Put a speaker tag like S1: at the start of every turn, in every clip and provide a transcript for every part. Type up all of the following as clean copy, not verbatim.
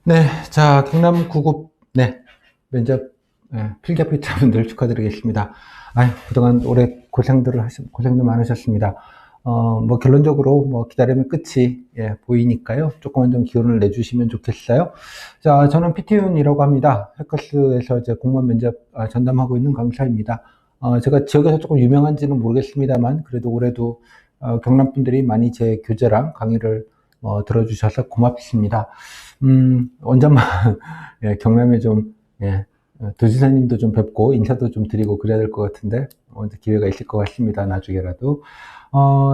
S1: 네, 자, 경남 구급, 네, 면접, 필기 합격자분들 축하드리겠습니다. 그동안 오래 고생도 많으셨습니다. 뭐, 결론적으로, 뭐, 기다림의 끝이, 보이니까요. 조금만 좀 기운을 내주시면 좋겠어요. 자, 저는 피티윤이라고 합니다. 해커스에서 이제 공무원 면접 전담하고 있는 강사입니다. 제가 지역에서 조금 유명한지는 모르겠습니다만, 그래도 올해도, 경남 분들이 많이 제 교재랑 강의를, 들어주셔서 고맙습니다. 언젠만, 경남에 좀, 도지사님도 좀 뵙고, 인사도 좀 드리고 그래야 될 것 같은데, 언제 기회가 있을 것 같습니다. 나중에라도.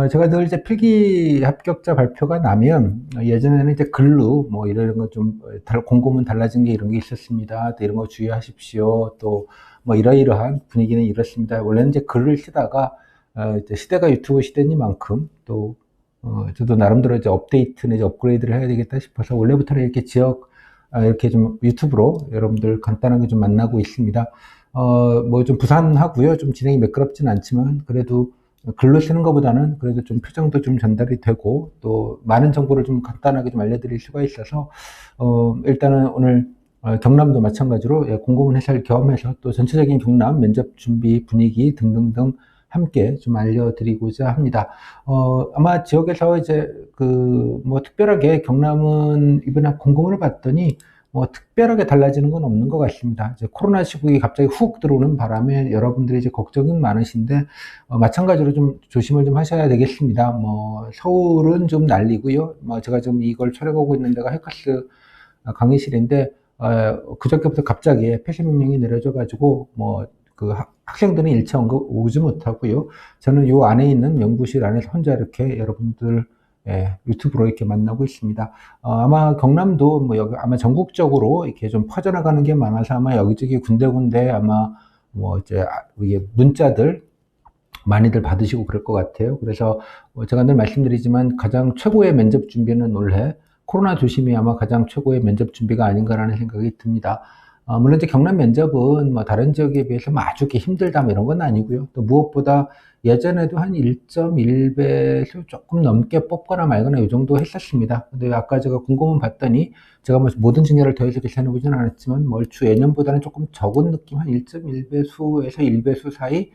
S1: 제가 늘 이제 필기 합격자 발표가 나면, 예전에는 이제 글로, 뭐, 이런 거 좀, 공고문 달라진 게 이런 게 있었습니다. 또 이런 거 주의하십시오. 또, 뭐, 이러이러한 분위기는 이렇습니다. 원래는 이제 글을 쓰다가, 이제 시대가 유튜브 시대니만큼, 또, 저도 나름대로 이제 업데이트는 이제 업그레이드를 해야 되겠다 싶어서 원래부터는 이렇게 이렇게 좀 유튜브로 여러분들 간단하게 좀 만나고 있습니다. 뭐 좀 부산하고요. 좀 진행이 매끄럽진 않지만 그래도 글로 쓰는 것보다는 그래도 좀 표정도 좀 전달이 되고 또 많은 정보를 좀 간단하게 좀 알려드릴 수가 있어서, 일단은 오늘 경남도 마찬가지로 공고문 해설 겸해서 또 전체적인 경남 면접 준비 분위기 등등등 함께 좀 알려드리고자 합니다. 아마 지역에서 이제 뭐 특별하게 경남은 이번에 공고문을 봤더니 뭐 특별하게 달라지는 건 없는 것 같습니다. 이제 코로나 시국이 갑자기 훅 들어오는 바람에 여러분들이 이제 걱정이 많으신데, 마찬가지로 좀 조심을 좀 하셔야 되겠습니다. 뭐 서울은 좀 난리고요. 뭐 제가 지금 이걸 촬영하고 있는 데가 해커스 강의실인데, 그저께부터 갑자기 폐쇄 명령이 내려져가지고 뭐 그 학생들은 일체 오지 못하고요. 저는 요 안에 있는 연구실 안에서 혼자 이렇게 여러분들 유튜브로 이렇게 만나고 있습니다. 아마 경남도 뭐 여기 아마 전국적으로 이렇게 좀 퍼져나가는 게 많아서 아마 여기저기 군데군데 아마 뭐 이제 이게 문자들 많이들 받으시고 그럴 것 같아요. 그래서 제가 늘 말씀드리지만 가장 최고의 면접 준비는 올해 코로나 조심이 아마 가장 최고의 면접 준비가 아닌가라는 생각이 듭니다. 물론 이제 경남 면접은 뭐 다른 지역에 비해서 뭐 아주 힘들다 뭐 이런 건 아니고요. 또 무엇보다 예전에도 한 1.1배수 조금 넘게 뽑거나 말거나 이 정도 했었습니다. 근데 아까 제가 궁금한 봤더니 제가 뭐 모든 증여를 더해서 계산해 보진 않았지만 뭐 얼추 예년보다는 조금 적은 느낌, 한 1.1배수에서 1배수 사이.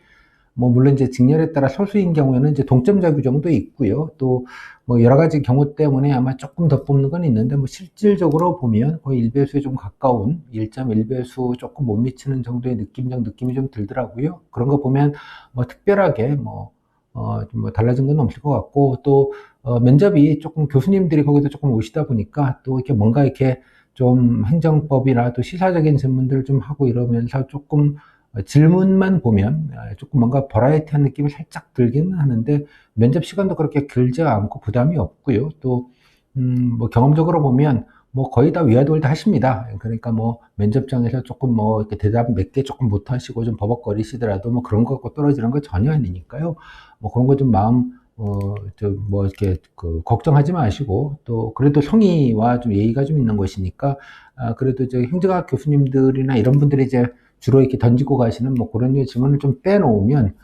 S1: 뭐 물론 이제 직렬에 따라 소수인 경우에는 이제 동점자 규정도 있고요. 또 뭐 여러 가지 경우 때문에 아마 조금 더 뽑는 건 있는데 뭐 실질적으로 보면 거의 1배수에 좀 가까운 1.1배수 조금 못 미치는 정도의 느낌이 좀 들더라고요. 그런 거 보면 뭐 특별하게 뭐 달라진 건 없을 것 같고, 또 면접이 조금 교수님들이 거기도 조금 오시다 보니까 또 이렇게 뭔가 이렇게 좀 행정법이나 또 시사적인 질문들을 좀 하고 이러면서 조금 질문만 보면 조금 뭔가 버라이티한 느낌이 살짝 들기는 하는데, 면접 시간도 그렇게 길지 않고 부담이 없고요. 또 뭐 경험적으로 보면 뭐 거의 다 위아더를 다 하십니다. 그러니까 뭐 면접장에서 조금 뭐 이렇게 대답 몇 개 조금 못 하시고 좀 버벅거리시더라도 뭐 그런 거 갖고 떨어지는 거 전혀 아니니까요. 뭐 그런 거 좀 마음 뭐 이렇게 걱정하지 마시고, 또 그래도 성의와 좀 예의가 좀 있는 것이니까, 그래도 이제 행정학 교수님들이나 이런 분들이 이제 주로 이렇게 던지고 가시는 뭐 그런 류의 질문을 좀 빼놓으면,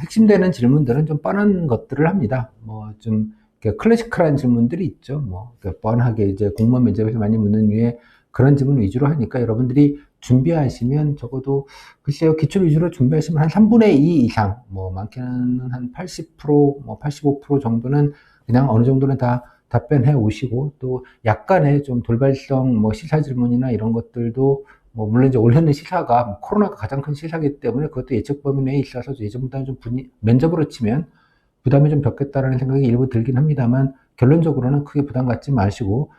S1: 핵심되는 질문들은 좀 뻔한 것들을 합니다. 뭐 좀 클래시컬한 질문들이 있죠. 뭐 뻔하게 이제 공무원 면접에서 많이 묻는 류의 그런 질문 위주로 하니까 여러분들이 준비하시면 적어도 글쎄요, 기출 위주로 준비하시면 한 3분의 2 이상, 뭐 많게는 한 80%, 뭐 85% 정도는 그냥 어느 정도는 다 답변해 오시고, 또 약간의 좀 돌발성 뭐 시사 질문이나 이런 것들도 뭐 물론 이제 올해는 시사가 코로나가 가장 큰 시사이기 때문에 그것도 예측 범위 내에 있어서 예전보다는 좀 면접으로 치면 부담이 좀 적겠다라는 생각이 일부 들긴 합니다만, 결론적으로는 크게 부담 갖지 마시고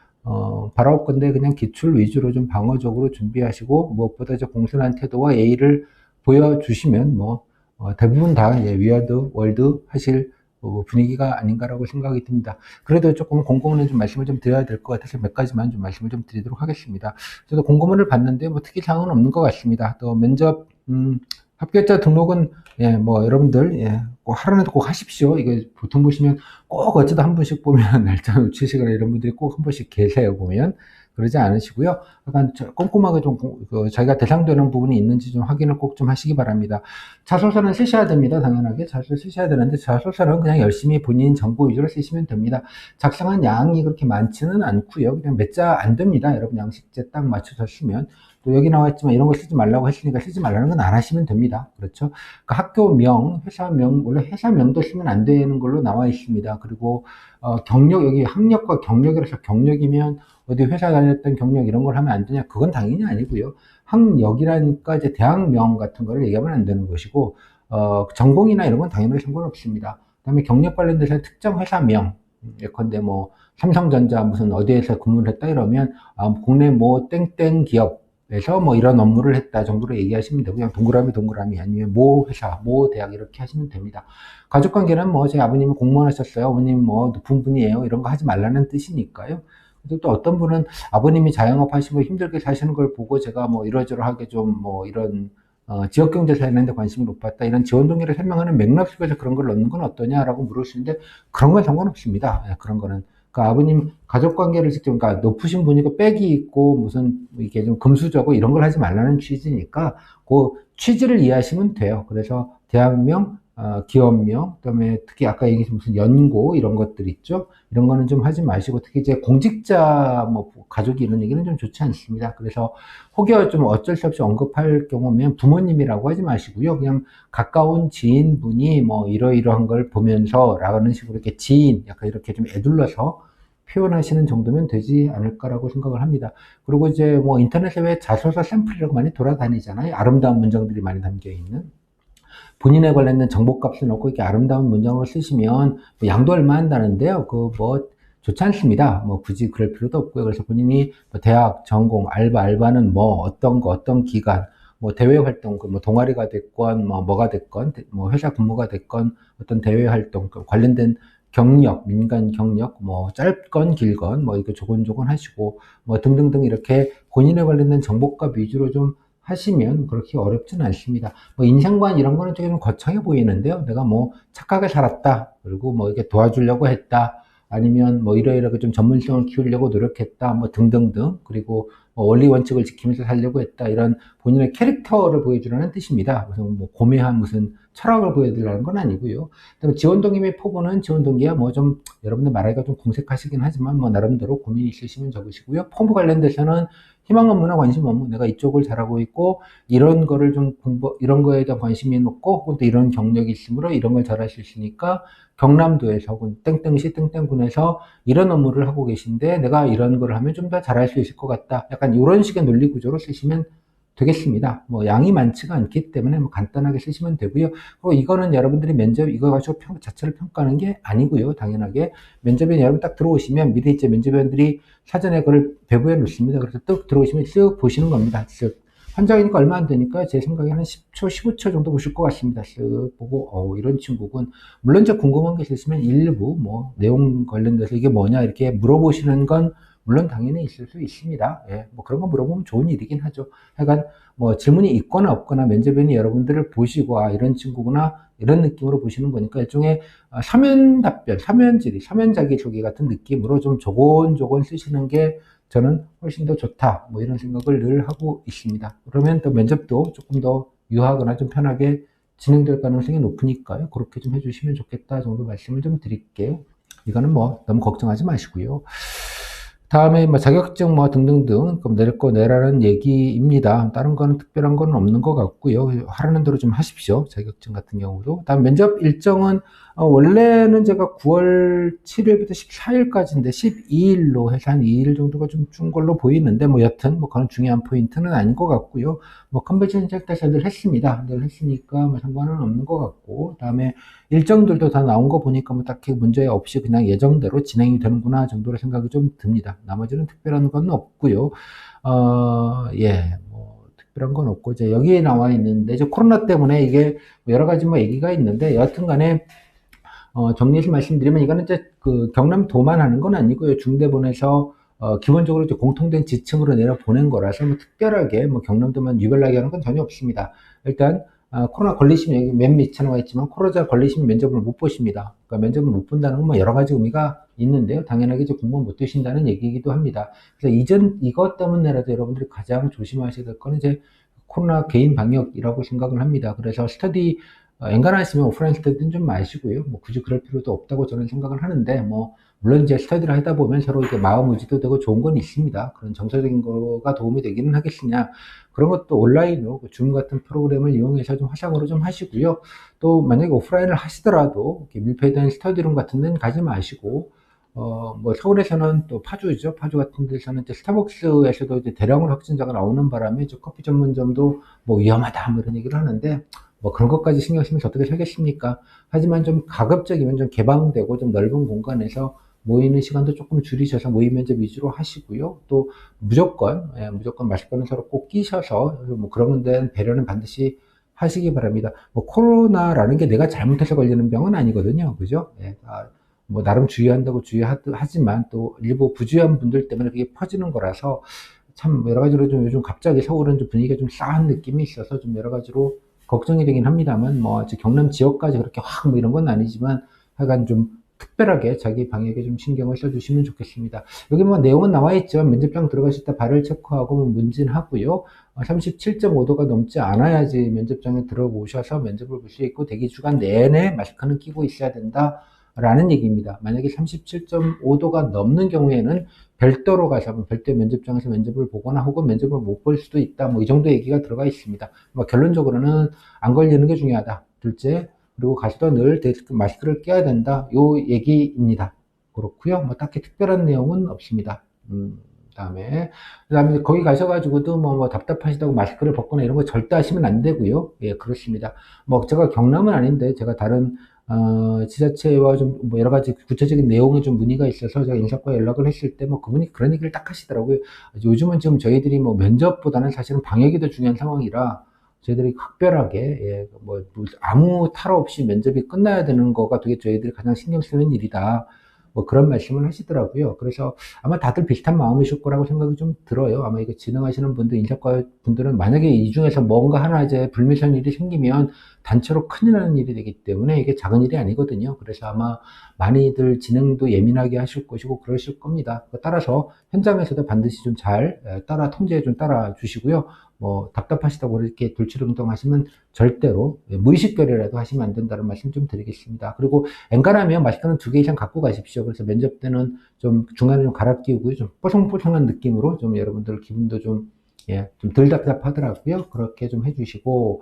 S1: 바라옵건대 그냥 기출 위주로 좀 방어적으로 준비하시고, 무엇보다 이제 공손한 태도와 예의를 보여주시면 뭐 대부분 다 위아더 월드 하실 분위기가 아닌가라고 생각이 듭니다. 그래도 조금 공고문에 좀 말씀을 좀 드려야 될 것 같아서 몇 가지만 좀 말씀을 좀 드리도록 하겠습니다. 저도 공고문을 봤는데 뭐 특이사항은 없는 것 같습니다. 또 면접 합격자 등록은 뭐 여러분들 꼭 하루라도 꼭 하십시오. 이게 보통 보시면 꼭 어쩌다 한 번씩 보면 날짜 놓치시거나 이런 분들이 꼭 한 번씩 계세요, 보면. 그러지 않으시고요. 약간 꼼꼼하게 좀 자기가 대상되는 부분이 있는지 좀 확인을 꼭 좀 하시기 바랍니다. 자소서는 쓰셔야 됩니다. 당연하게 자소서 쓰셔야 되는데 자소서는 그냥 열심히 본인 정보 위주로 쓰시면 됩니다. 작성한 양이 그렇게 많지는 않고요. 그냥 몇 자 안 됩니다. 여러분 양식제 딱 맞춰서 쓰면. 또 여기 나와 있지만 이런 거 쓰지 말라고 했으니까 쓰지 말라는 건 안 하시면 됩니다. 그렇죠? 그러니까 학교명, 회사명, 원래 회사명도 쓰면 안 되는 걸로 나와 있습니다. 그리고 경력, 여기 학력과 경력이라서 경력이면 어디 회사 다녔던 경력 이런 걸 하면 안 되냐? 그건 당연히 아니고요. 학력이라니까 이제 대학명 같은 거를 얘기하면 안 되는 것이고, 전공이나 이런 건 당연히 상관없습니다. 그 다음에 경력 관련돼서 특정 회사명, 예컨대 뭐, 삼성전자 무슨 어디에서 근무를 했다 이러면, 국내 뭐, 땡땡 기업에서 뭐 이런 업무를 했다 정도로 얘기하시면 되고, 그냥 동그라미 아니면 모 회사, 모 대학 이렇게 하시면 됩니다. 가족관계는 뭐, 제 아버님은 공무원 하셨어요. 어머님 뭐, 높은 분이에요. 이런 거 하지 말라는 뜻이니까요. 또 어떤 분은 아버님이 자영업 하시고 힘들게 사시는 걸 보고 제가 뭐 이러저러하게 좀 뭐 이런 지역경제 사회에 관심이 높았다. 이런 지원 동기를 설명하는 맥락 속에서 그런 걸 넣는 건 어떠냐라고 물으시는데 그런 건 상관없습니다. 예, 그런 거는. 그러니까 아버님 가족 관계를 직접, 그러니까 높으신 분이고 빽이 있고 무슨 이게 좀 금수저고 이런 걸 하지 말라는 취지니까 그 취지를 이해하시면 돼요. 그래서 대학명, 기업명, 그다음에 특히 아까 얘기했던 무슨 연고 이런 것들 있죠. 이런 거는 좀 하지 마시고 특히 이제 공직자 뭐 가족이 이런 얘기는 좀 좋지 않습니다. 그래서 혹여 좀 어쩔 수 없이 언급할 경우면 부모님이라고 하지 마시고요. 그냥 가까운 지인분이 뭐 이러이러한 걸 보면서 라는 식으로 이렇게 지인 약간 이렇게 좀 애둘러서 표현하시는 정도면 되지 않을까라고 생각을 합니다. 그리고 이제 뭐 인터넷에 왜 자소서 샘플이라고 많이 돌아다니잖아요. 아름다운 문장들이 많이 담겨 있는. 본인에 관련된 정보값을 넣고 이렇게 아름다운 문장으로 쓰시면 뭐 양도 얼마 한다는데요. 그 뭐 좋지 않습니다. 뭐 굳이 그럴 필요도 없고요. 그래서 본인이 뭐 대학, 전공, 알바는 뭐 어떤 거, 어떤 기간, 뭐 대외 활동, 뭐 동아리가 됐건, 뭐 뭐가 됐건, 뭐 회사 근무가 됐건, 어떤 대외 활동 관련된 경력, 민간 경력, 뭐 짧건 길건, 뭐 이거 조곤조곤 하시고, 뭐 등등등 이렇게 본인에 관련된 정보값 위주로 좀 하시면 그렇게 어렵지는 않습니다. 뭐 인생관 이런 거는 좀 거창해 보이는데요. 내가 뭐 착하게 살았다. 그리고 뭐 이렇게 도와주려고 했다. 아니면 뭐 이러이러하게 좀 전문성을 키우려고 노력했다. 뭐 등등등. 그리고 뭐 원리 원칙을 지키면서 살려고 했다. 이런 본인의 캐릭터를 보여주라는 뜻입니다. 무슨 뭐 고매한 무슨 철학을 보여드리라는 건 아니고요. 그다음에 지원동기 및 포부는 지원동기야 뭐 좀 여러분들 말하기가 좀 공색하시긴 하지만 뭐 나름대로 고민이 있으시면 적으시고요. 포부 관련돼서는 희망 업무나 관심 업무, 내가 이쪽을 잘하고 있고, 이런 거를 좀 이런 거에 대한 관심이 높고, 혹은 또 이런 경력이 있으므로 이런 걸 잘할 수 있으니까, 경남도에서 혹은 땡땡시 땡땡군에서 이런 업무를 하고 계신데, 내가 이런 걸 하면 좀 더 잘할 수 있을 것 같다. 약간 이런 식의 논리 구조로 쓰시면 되겠습니다. 뭐 양이 많지가 않기 때문에 뭐 간단하게 쓰시면 되고요. 그리고 이거는 여러분들이 면접 이거 가지고 자체를 평가하는 게 아니고요. 당연하게 면접에 여러분 딱 들어오시면 미리 이제 면접위원들이 사전에 그걸 배부해 놓습니다. 그래서 딱 들어오시면 쓱 보시는 겁니다. 쓱. 환자이니까 얼마 안 되니까 제 생각에 한 10초, 15초 정도 보실 것 같습니다. 쓱 보고, 이런 친구군. 물론 이제 궁금한 게 있으시면 일부 뭐 내용 관련돼서 이게 뭐냐 이렇게 물어보시는 건 물론 당연히 있을 수 있습니다. 예, 뭐 그런 거 물어보면 좋은 일이긴 하죠. 하여간 뭐 질문이 있거나 없거나 면접인이 여러분들을 보시고 이런 친구구나 이런 느낌으로 보시는 거니까 일종의 사면 답변, 사면 질의, 사면 자기소개 같은 느낌으로 좀 조곤조곤 쓰시는 게 저는 훨씬 더 좋다. 뭐 이런 생각을 늘 하고 있습니다. 그러면 또 면접도 조금 더 유하거나 좀 편하게 진행될 가능성이 높으니까요. 그렇게 좀 해주시면 좋겠다 정도 말씀을 좀 드릴게요. 이거는 뭐 너무 걱정하지 마시고요. 다음에 뭐 자격증 뭐 등등등 낼 거 내라는 얘기입니다. 다른 거는 특별한 건 없는 것 같고요. 하라는 대로 좀 하십시오. 자격증 같은 경우도. 다음 면접 일정은 원래는 제가 9월 7일부터 14일까지인데 12일로 해서 한 2일 정도가 좀 준 걸로 보이는데 뭐 여튼 뭐 그런 중요한 포인트는 아닌 것 같고요. 뭐 컨벤션 체크해서 늘 했습니다. 늘 했으니까 뭐 상관은 없는 것 같고 다음에 일정들도 다 나온 거 보니까 뭐 딱히 문제 없이 그냥 예정대로 진행이 되는구나 정도로 생각이 좀 듭니다. 나머지는 특별한 건 없고요. 예, 뭐 특별한 건 없고 이제 여기에 나와 있는데 이제 코로나 때문에 이게 여러 가지 뭐 얘기가 있는데 여하튼간에 정리해서 말씀드리면 이거는 이제 그 경남도만 하는 건 아니고요. 중대본에서 기본적으로 이제 공통된 지침으로 내려 보낸 거라서 뭐 특별하게 뭐 경남도만 유별나게 하는 건 전혀 없습니다. 일단 코로나 걸리시면 여기 맨 밑에 나와 있지만 코로나 걸리시면 면접을 못 보십니다. 그러니까 면접을 못 본다는 건 뭐 여러 가지 의미가 있는데요. 당연하게 이제 공무원 못 되신다는 얘기이기도 합니다. 그래서 이것 때문에라도 여러분들이 가장 조심하셔야 될 거는 이제 코로나 개인 방역이라고 생각을 합니다. 그래서 스터디 엔간하시면 오프라인 스터디는 좀 마시고요. 뭐 굳이 그럴 필요도 없다고 저는 생각을 하는데, 뭐 물론 이제 스터디를 하다 보면 서로 이렇게 마음 의지도 되고 좋은 건 있습니다. 그런 정서적인 거가 도움이 되기는 하겠으냐. 그런 것도 온라인으로 줌 같은 프로그램을 이용해서 좀 화상으로 좀 하시고요. 또 만약에 오프라인을 하시더라도 이렇게 밀폐된 스터디룸 같은 데는 가지 마시고, 뭐 서울에서는 또 파주죠. 파주 같은 데서는 이제 스타벅스에서도 이제 대량으로 확진자가 나오는 바람에 저 커피 전문점도 뭐 위험하다 뭐 이런 얘기를 하는데, 뭐 그런 것까지 신경 쓰면서 어떻게 살겠습니까? 하지만 좀 가급적이면 좀 개방되고 좀 넓은 공간에서 모이는 시간도 조금 줄이셔서 모임 면접 위주로 하시고요. 또 무조건 마스크는 서로 꼭 끼셔서 뭐 그런 데는 배려는 반드시 하시기 바랍니다. 뭐 코로나라는 게 내가 잘못해서 걸리는 병은 아니거든요. 그죠? 예, 뭐 나름 주의한다고 주의하지만 또 일부 부주의한 분들 때문에 그게 퍼지는 거라서 참 여러 가지로 좀 요즘 갑자기 서울은 좀 분위기가 좀 싸한 느낌이 있어서 좀 여러 가지로 걱정이 되긴 합니다만, 뭐 경남 지역까지 그렇게 확 뭐 이런 건 아니지만 하여간 좀 특별하게 자기 방역에 좀 신경을 써주시면 좋겠습니다. 여기 뭐 내용은 나와 있죠. 면접장 들어가실 때 발열 체크하고 뭐 문진하고요. 37.5도가 넘지 않아야지 면접장에 들어오셔서 면접을 볼 수 있고 대기 주간 내내 마스크는 끼고 있어야 된다. 라는 얘기입니다. 만약에 37.5도가 넘는 경우에는 별도로 가서 별도 면접장에서 면접을 보거나 혹은 면접을 못 볼 수도 있다. 뭐 이 정도 얘기가 들어가 있습니다. 뭐 결론적으로는 안 걸리는 게 중요하다. 둘째, 그리고 가서도 늘 마스크를 껴야 된다. 요 얘기입니다. 그렇고요. 뭐 딱히 특별한 내용은 없습니다. 그다음에 거기 가셔가지고도 뭐 답답하시다고 마스크를 벗거나 이런 거 절대 하시면 안 되고요. 예, 그렇습니다. 뭐 제가 경남은 아닌데 제가 다른 지자체와 좀 뭐 여러 가지 구체적인 내용에 좀 문의가 있어서 제가 인사과에 연락을 했을 때 뭐 그분이 그런 얘기를 딱 하시더라고요. 요즘은 지금 저희들이 뭐 면접보다는 사실은 방역이 더 중요한 상황이라 저희들이 각별하게, 예, 뭐 아무 탈 없이 면접이 끝나야 되는 거가 되게 저희들이 가장 신경 쓰는 일이다. 뭐 그런 말씀을 하시더라고요. 그래서 아마 다들 비슷한 마음이실 거라고 생각이 좀 들어요. 아마 이거 진행하시는 분들, 인사과 분들은 만약에 이 중에서 뭔가 하나 이제 불미스러운 일이 생기면 단체로 큰일 나는 일이 되기 때문에 이게 작은 일이 아니거든요. 그래서 아마 많이들 진행도 예민하게 하실 것이고 그러실 겁니다. 따라서 현장에서도 반드시 좀 잘 통제에 좀 따라 주시고요. 뭐 답답하시다고 이렇게 돌치릉동 하시면 절대로 무의식결이라도 하시면 안 된다는 말씀 좀 드리겠습니다. 그리고 엔간하면 마스크는 2개 이상 갖고 가십시오. 그래서 면접 때는 좀 중간에 좀 갈아 끼우고 좀 뽀송뽀송한 느낌으로 좀 여러분들 기분도 좀, 예, 좀 덜 답답하더라고요. 그렇게 좀 해주시고,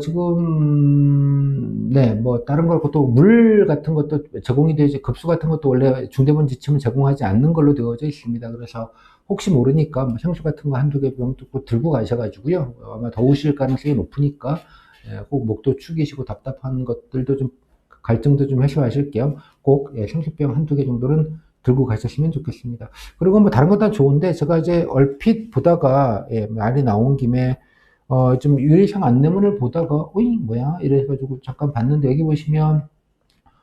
S1: 지금, 네, 뭐, 다른 걸, 또 물 같은 것도 제공이 되지, 급수 같은 것도 원래 중대본 지침은 제공하지 않는 걸로 되어져 있습니다. 그래서 혹시 모르니까 뭐 향수 같은 거 한두 개 병 들고 가셔가지고요. 아마 더우실 가능성이 높으니까, 예, 꼭 목도 축이시고 답답한 것들도 좀, 갈증도 좀 해소하실 겸 꼭, 예, 향수병 한두 개 정도는 들고 가셨으면 좋겠습니다. 그리고 뭐 다른 건 다 좋은데 제가 이제 얼핏 보다가, 예, 말이 나온 김에 좀 유리창 안내문을 보다가 어이 뭐야 이래가지고 잠깐 봤는데 여기 보시면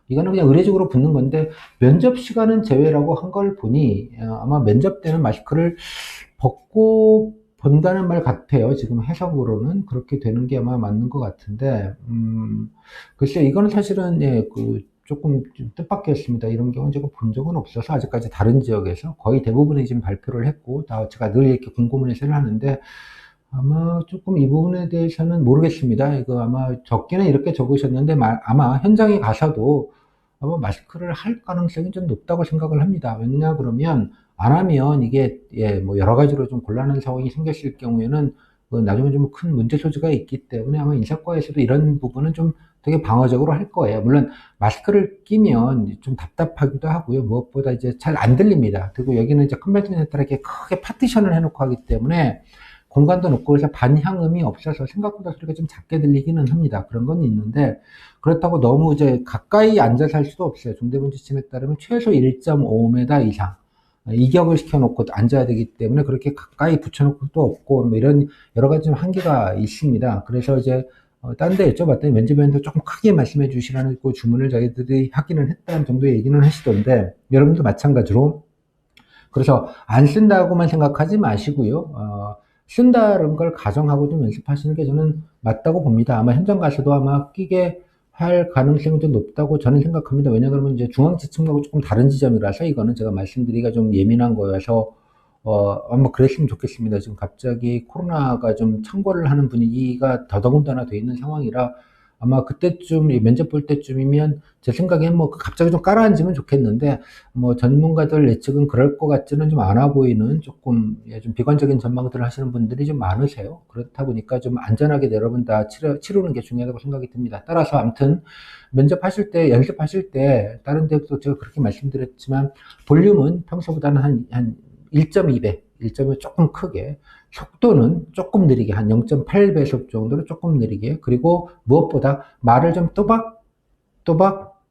S1: 이거는 그냥 의례적으로 붙는 건데 면접 시간은 제외라고 한 걸 보니 아마 면접 때는 마스크를 벗고 본다는 말 같아요. 지금 해석으로는 그렇게 되는 게 아마 맞는 것 같은데 글쎄요 이거는 사실은 예, 조금 좀 뜻밖이었습니다. 이런 경우는 제가 본 적은 없어서 아직까지 다른 지역에서 거의 대부분이 지금 발표를 했고 제가 늘 이렇게 궁금해서를 하는데 아마 조금 이 부분에 대해서는 모르겠습니다. 이거 아마 적기는 이렇게 적으셨는데 아마 현장에 가서도 아마 마스크를 할 가능성이 좀 높다고 생각을 합니다. 왜냐 그러면 안 하면 이게 예, 뭐 여러 가지로 좀 곤란한 상황이 생겼을 경우에는 나중에 좀 큰 문제 소지가 있기 때문에 아마 인사과에서도 이런 부분은 좀 되게 방어적으로 할 거예요. 물론 마스크를 끼면 좀 답답하기도 하고요. 무엇보다 이제 잘 안 들립니다. 그리고 여기는 이제 컨벤션 센터를 이렇게 크게 파티션을 해놓고 하기 때문에 공간도 높고 그래서 반향음이 없어서 생각보다 소리가 좀 작게 들리기는 합니다. 그런 건 있는데 그렇다고 너무 이제 가까이 앉아서 할 수도 없어요. 중대본 지침에 따르면 최소 1.5m 이상 이격을 시켜놓고 앉아야 되기 때문에 그렇게 가까이 붙여놓을 것도 없고 뭐 이런 여러 가지 좀 한계가 있습니다. 그래서 이제 딴 데 여쭤봤더니 면접위원도 조금 크게 말씀해 주시라는 그 주문을 자기들이 하기는 했다는 정도의 얘기는 하시던데 여러분도 마찬가지로 그래서 안 쓴다고만 생각하지 마시고요. 쓴다는 걸 가정하고 좀 연습하시는 게 저는 맞다고 봅니다. 아마 현장 가서도 아마 끼게 할 가능성이 좀 높다고 저는 생각합니다. 왜냐하면 이제 중앙지침하고 조금 다른 지점이라서 이거는 제가 말씀드리기가 좀 예민한 거여서 아마 그랬으면 좋겠습니다. 지금 갑자기 코로나가 좀 창궐을 하는 분위기가 더더군다나 돼 있는 상황이라 아마 그때쯤, 이 면접 볼 때쯤이면 제 생각엔 뭐 갑자기 좀 깔아앉으면 좋겠는데 뭐 전문가들 예측은 그럴 것 같지는 좀 않아 보이는 조금, 예, 좀 비관적인 전망들을 하시는 분들이 좀 많으세요. 그렇다 보니까 좀 안전하게 여러분 다 치르는 게 중요하다고 생각이 듭니다. 따라서 아무튼 면접하실 때, 연습하실 때 다른 데도 제가 그렇게 말씀드렸지만 볼륨은 평소보다는 한 1.2배, 1.2배 조금 크게, 속도는 조금 느리게, 한 0.8배속 정도로 조금 느리게, 그리고 무엇보다 말을 좀 또박, 또박,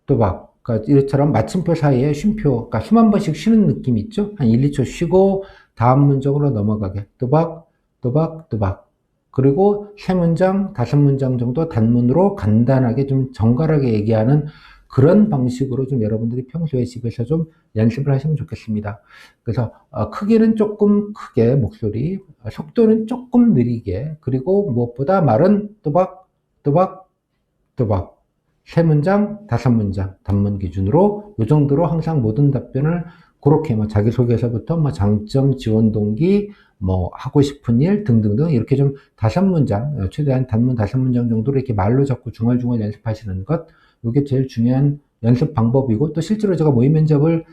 S1: 또박. 그러니까 이처럼 마침표 사이에 쉼표, 그러니까 숨 한 번씩 쉬는 느낌 있죠? 한 1, 2초 쉬고, 다음 문장으로 넘어가게. 또박, 또박, 또박. 그리고 세 문장, 다섯 문장 정도 단문으로 간단하게 좀 정갈하게 얘기하는 그런 방식으로 좀 여러분들이 평소에 집에서 좀 연습을 하시면 좋겠습니다. 그래서 크기는 조금 크게 목소리, 속도는 조금 느리게, 그리고 무엇보다 말은 또박, 또박, 또박. 세 문장, 다섯 문장 단문 기준으로 이 정도로 항상 모든 답변을 그렇게 뭐 자기소개서부터 뭐 장점, 지원 동기, 뭐 하고 싶은 일 등등등 이렇게 좀 다섯 문장, 최대한 단문 다섯 문장 정도로 이렇게 말로 자꾸 중얼중얼 연습하시는 것, 이게 제일 중요한 연습 방법이고, 또 실제로 제가 모의 면접을